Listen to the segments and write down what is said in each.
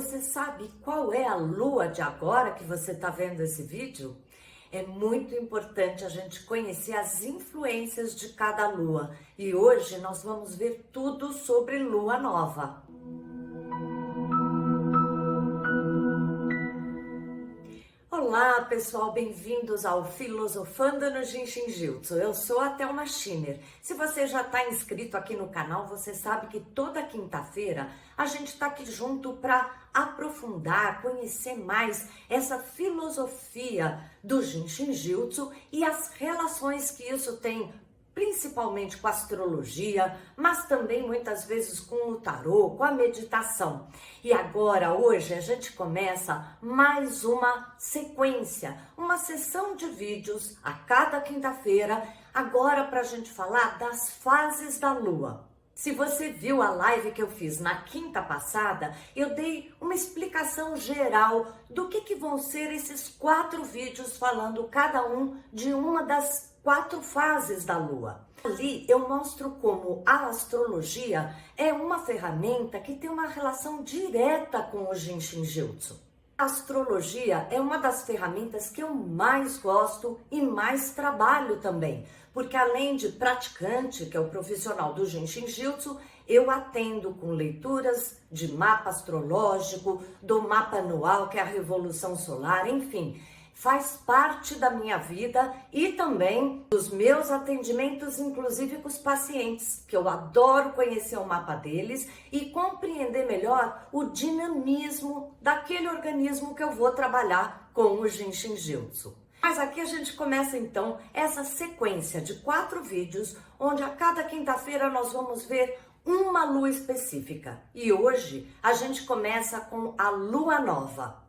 Você sabe qual é a lua de agora que você está vendo esse vídeo? É muito importante a gente conhecer as influências de cada lua. E hoje nós vamos ver tudo sobre lua nova. Olá pessoal, bem-vindos ao Filosofando no Jinshin Jyutsu. Eu sou a Thelma Schiner. Se você já está inscrito aqui no canal, você sabe que toda quinta-feira a gente está aqui junto para aprofundar, conhecer mais essa filosofia do Jinshin Jyutsu e as relações que isso tem principalmente com a astrologia, mas também muitas vezes com o tarô, com a meditação. E agora, hoje, a gente começa mais uma sequência, uma sessão de vídeos a cada quinta-feira, agora para a gente falar das fases da lua. Se você viu a live que eu fiz na quinta passada, eu dei uma explicação geral do que vão ser esses 4 vídeos falando cada um de uma das 4 fases da lua. Ali eu mostro como a astrologia é uma ferramenta que tem uma relação direta com o Jinshin Jyutsu. A astrologia é uma das ferramentas que eu mais gosto e mais trabalho também, porque além de praticante, que é o profissional do Jinshin Jyutsu, eu atendo com leituras de mapa astrológico, do mapa anual, que é a Revolução Solar, enfim, faz parte da minha vida e também dos meus atendimentos, inclusive com os pacientes, que eu adoro conhecer o mapa deles e compreender melhor o dinamismo daquele organismo que eu vou trabalhar com o Jinshin Jyutsu. Mas aqui a gente começa então essa sequência de 4 vídeos, onde a cada quinta-feira nós vamos ver uma lua específica. E hoje a gente começa com a lua nova.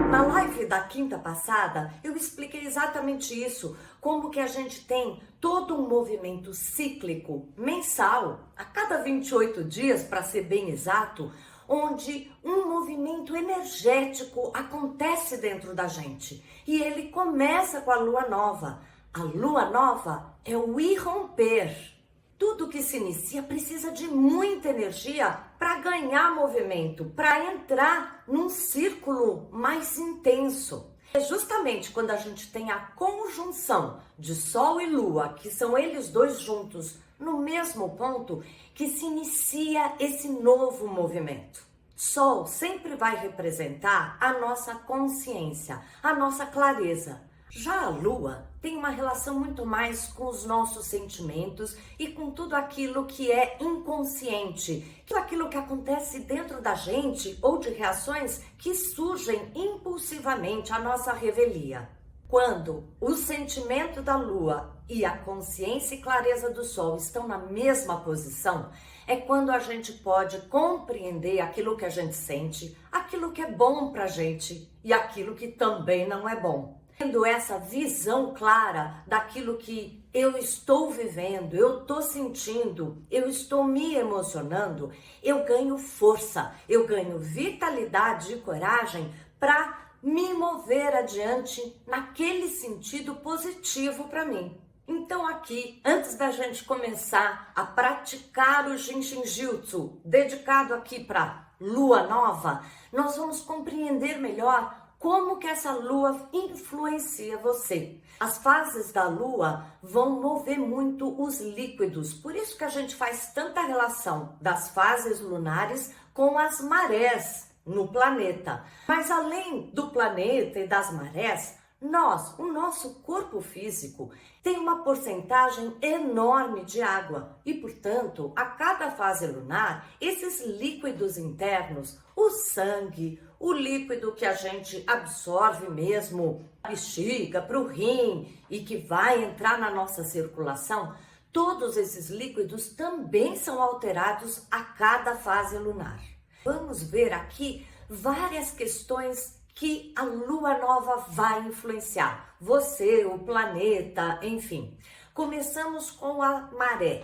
Na live da quinta passada, eu expliquei exatamente isso, como que a gente tem todo um movimento cíclico mensal, a cada 28 dias, para ser bem exato, onde um movimento energético acontece dentro da gente. E ele começa com a lua nova. A lua nova é o irromper. Tudo que se inicia precisa de muita energia para ganhar movimento, para entrar num círculo mais intenso. É justamente quando a gente tem a conjunção de Sol e Lua, que são eles dois juntos no mesmo ponto, que se inicia esse novo movimento. Sol sempre vai representar a nossa consciência, a nossa clareza. Já a Lua tem uma relação muito mais com os nossos sentimentos e com tudo aquilo que é inconsciente, tudo aquilo que acontece dentro da gente ou de reações que surgem impulsivamente à nossa revelia. Quando o sentimento da Lua e a consciência e clareza do Sol estão na mesma posição, é quando a gente pode compreender aquilo que a gente sente, aquilo que é bom pra gente e aquilo que também não é bom. Tendo essa visão clara daquilo que eu estou vivendo, eu estou sentindo, eu estou me emocionando, eu ganho força, eu ganho vitalidade e coragem para me mover adiante naquele sentido positivo para mim. Então aqui, antes da gente começar a praticar o Jinshin Jyutsu, dedicado aqui para lua nova, nós vamos compreender melhor como que essa lua influencia você. As fases da lua vão mover muito os líquidos, por isso que a gente faz tanta relação das fases lunares com as marés no planeta. Mas além do planeta e das marés, o nosso corpo físico tem uma porcentagem enorme de água e, portanto, a cada fase lunar, esses líquidos internos, o sangue, o líquido que a gente absorve mesmo, a bexiga, para o rim e que vai entrar na nossa circulação, todos esses líquidos também são alterados a cada fase lunar. Vamos ver aqui várias questões que a lua nova vai influenciar. Você, o planeta, enfim. Começamos com a maré.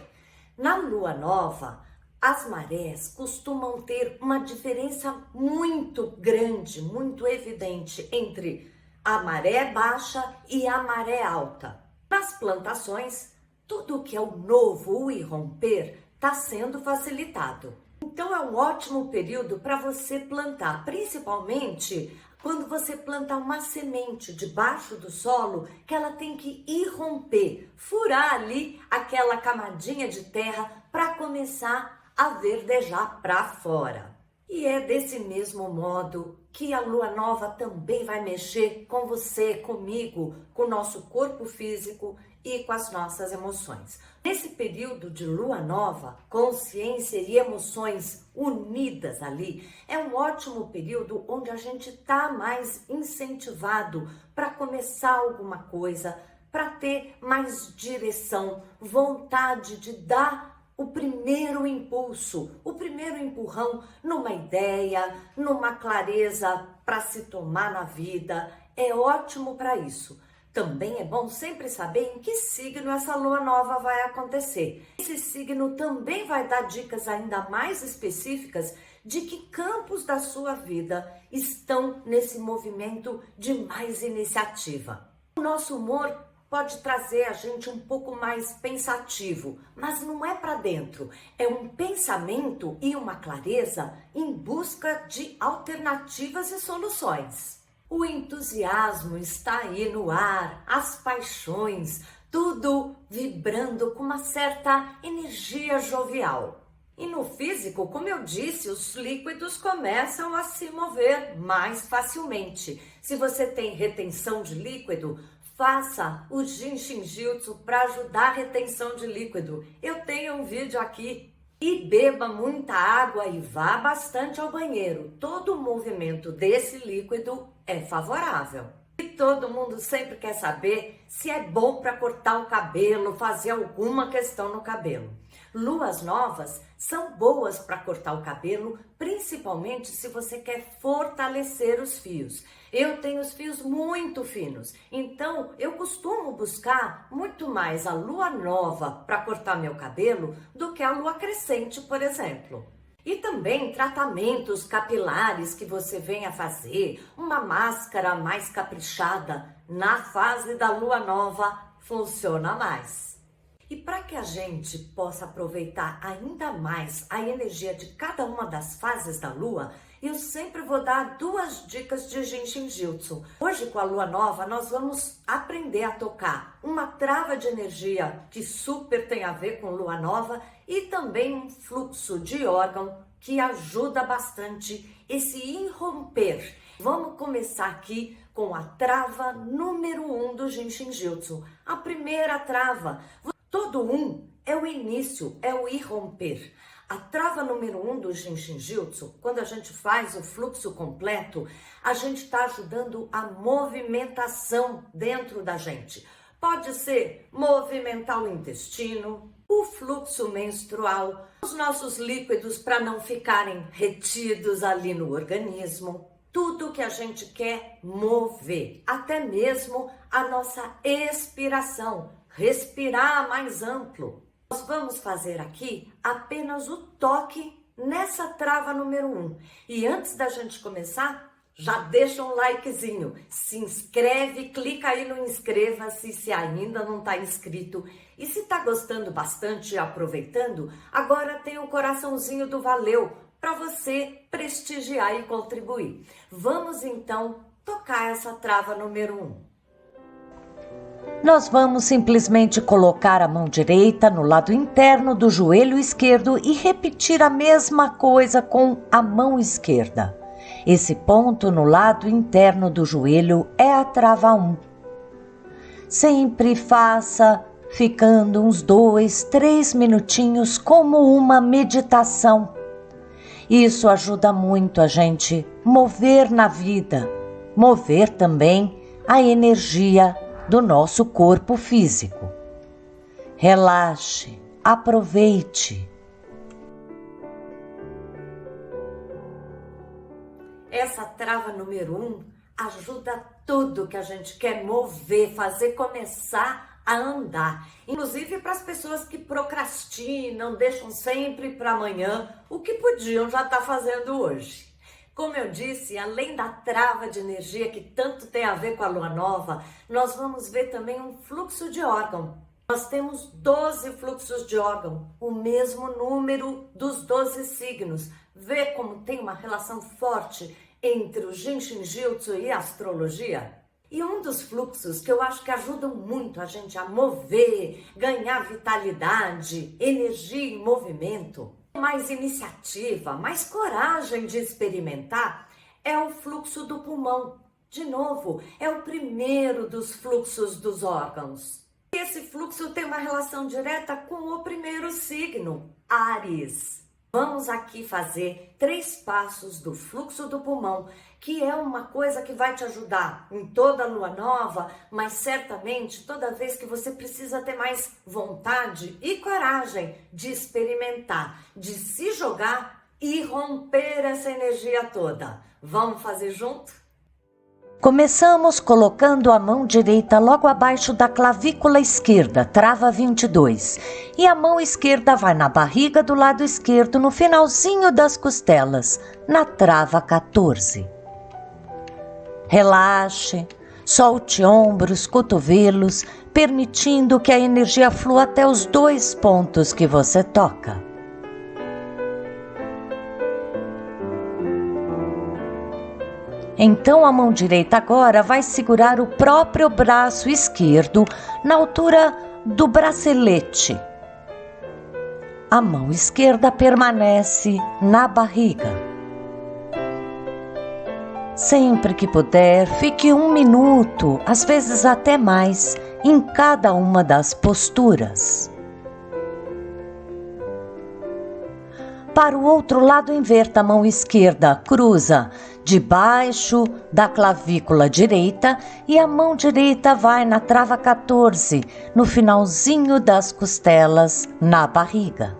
Na lua nova, as marés costumam ter uma diferença muito grande, muito evidente entre a maré baixa e a maré alta. Nas plantações, tudo que é o novo, o irromper, está sendo facilitado. Então é um ótimo período para você plantar, principalmente quando você planta uma semente debaixo do solo, que ela tem que irromper, furar ali aquela camadinha de terra para começar a verdejar para fora. E é desse mesmo modo que a lua nova também vai mexer com você, comigo, com o nosso corpo físico e com as nossas emoções. Nesse período de lua nova, consciência e emoções unidas ali, é um ótimo período onde a gente está mais incentivado para começar alguma coisa, para ter mais direção, vontade de dar o primeiro impulso, o primeiro empurrão numa ideia, numa clareza para se tomar na vida. É ótimo para isso. Também é bom sempre saber em que signo essa lua nova vai acontecer. Esse signo também vai dar dicas ainda mais específicas de que campos da sua vida estão nesse movimento de mais iniciativa. O nosso humor pode trazer a gente um pouco mais pensativo, mas não é para dentro. É um pensamento e uma clareza em busca de alternativas e soluções. O entusiasmo está aí no ar, as paixões, tudo vibrando com uma certa energia jovial. E no físico, como eu disse, os líquidos começam a se mover mais facilmente. Se você tem retenção de líquido, faça o Jinshin Jyutsu para ajudar a retenção de líquido. Eu tenho um vídeo aqui. E beba muita água e vá bastante ao banheiro. Todo o movimento desse líquido é favorável. E todo mundo sempre quer saber se é bom para cortar o cabelo, fazer alguma questão no cabelo. Luas novas são boas para cortar o cabelo, principalmente se você quer fortalecer os fios. Eu tenho os fios muito finos, então eu costumo buscar muito mais a lua nova para cortar meu cabelo do que a lua crescente, por exemplo. E também tratamentos capilares que você venha fazer, uma máscara mais caprichada na fase da lua nova funciona mais. E para que a gente possa aproveitar ainda mais a energia de cada uma das fases da lua, eu sempre vou dar 2 dicas de Jinshin Jyutsu. Hoje, com a lua nova, nós vamos aprender a tocar uma trava de energia que super tem a ver com lua nova e também um fluxo de órgão que ajuda bastante esse irromper. Vamos começar aqui com a trava número 1 do Jinshin Jyutsu. A primeira trava. Todo é o início, é o irromper. A trava número 1 do Jinshin Jyutsu, quando a gente faz o fluxo completo, a gente está ajudando a movimentação dentro da gente. Pode ser movimentar o intestino, o fluxo menstrual, os nossos líquidos para não ficarem retidos ali no organismo. Tudo que a gente quer mover, até mesmo a nossa expiração, respirar mais amplo. Nós vamos fazer aqui apenas o toque nessa trava número 1. E antes da gente começar, já deixa um likezinho, se inscreve, clica aí no inscreva-se se ainda não está inscrito. E se está gostando bastante e aproveitando, agora tem o coraçãozinho do valeu para você prestigiar e contribuir. Vamos então tocar essa trava número 1. Nós vamos simplesmente colocar a mão direita no lado interno do joelho esquerdo e repetir a mesma coisa com a mão esquerda. Esse ponto no lado interno do joelho é a trava 1. Sempre faça ficando uns 2, 3 minutinhos como uma meditação. Isso ajuda muito a gente mover na vida, mover também a energia do nosso corpo físico. Relaxe, aproveite. Essa trava número 1 ajuda tudo que a gente quer mover, fazer começar a andar. Inclusive para as pessoas que procrastinam, deixam sempre para amanhã o que podiam já estar fazendo hoje. Como eu disse, além da trava de energia que tanto tem a ver com a lua nova, nós vamos ver também um fluxo de órgão Nós temos 12 fluxos de órgão, o mesmo número dos 12 signos. Vê como tem uma relação forte entre o Jinshin Jyutsu e a astrologia? E um dos fluxos que eu acho que ajudam muito a gente a mover, ganhar vitalidade, energia em movimento, mais iniciativa, mais coragem de experimentar, é o fluxo do pulmão. De novo, é o primeiro dos fluxos dos órgãos. Esse fluxo tem uma relação direta com o primeiro signo, Áries. Vamos aqui fazer 3 passos do fluxo do pulmão, que é uma coisa que vai te ajudar em toda lua nova, mas certamente toda vez que você precisa ter mais vontade e coragem de experimentar, de se jogar e romper essa energia toda. Vamos fazer junto? Começamos colocando a mão direita logo abaixo da clavícula esquerda, trava 22, e a mão esquerda vai na barriga do lado esquerdo, no finalzinho das costelas, na trava 14. Relaxe, solte ombros, cotovelos, permitindo que a energia flua até os 2 pontos que você toca. Então a mão direita agora vai segurar o próprio braço esquerdo na altura do bracelete. A mão esquerda permanece na barriga. Sempre que puder, fique 1 minuto, às vezes até mais, em cada uma das posturas. Para o outro lado, inverta a mão esquerda, cruza debaixo da clavícula direita e a mão direita vai na trava 14, no finalzinho das costelas, na barriga.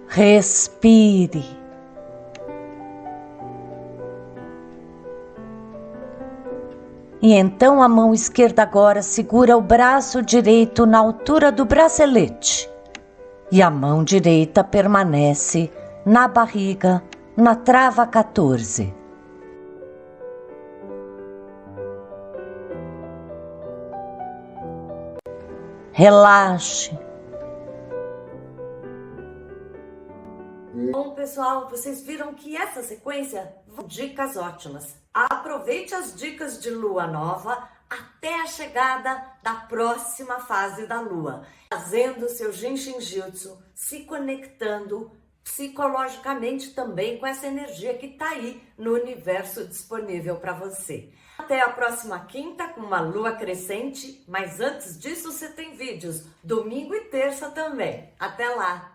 Respire. E então a mão esquerda agora segura o braço direito na altura do bracelete. E a mão direita permanece na barriga, na trava 14. Relaxe. Bom, pessoal, vocês viram que essa sequência, dicas ótimas. Aproveite as dicas de lua nova até a chegada da próxima fase da lua, fazendo seu Jinshin Jyutsu, se conectando psicologicamente também com essa energia que está aí no universo disponível para você. Até a próxima quinta com uma lua crescente, mas antes disso você tem vídeos domingo e terça também. Até lá!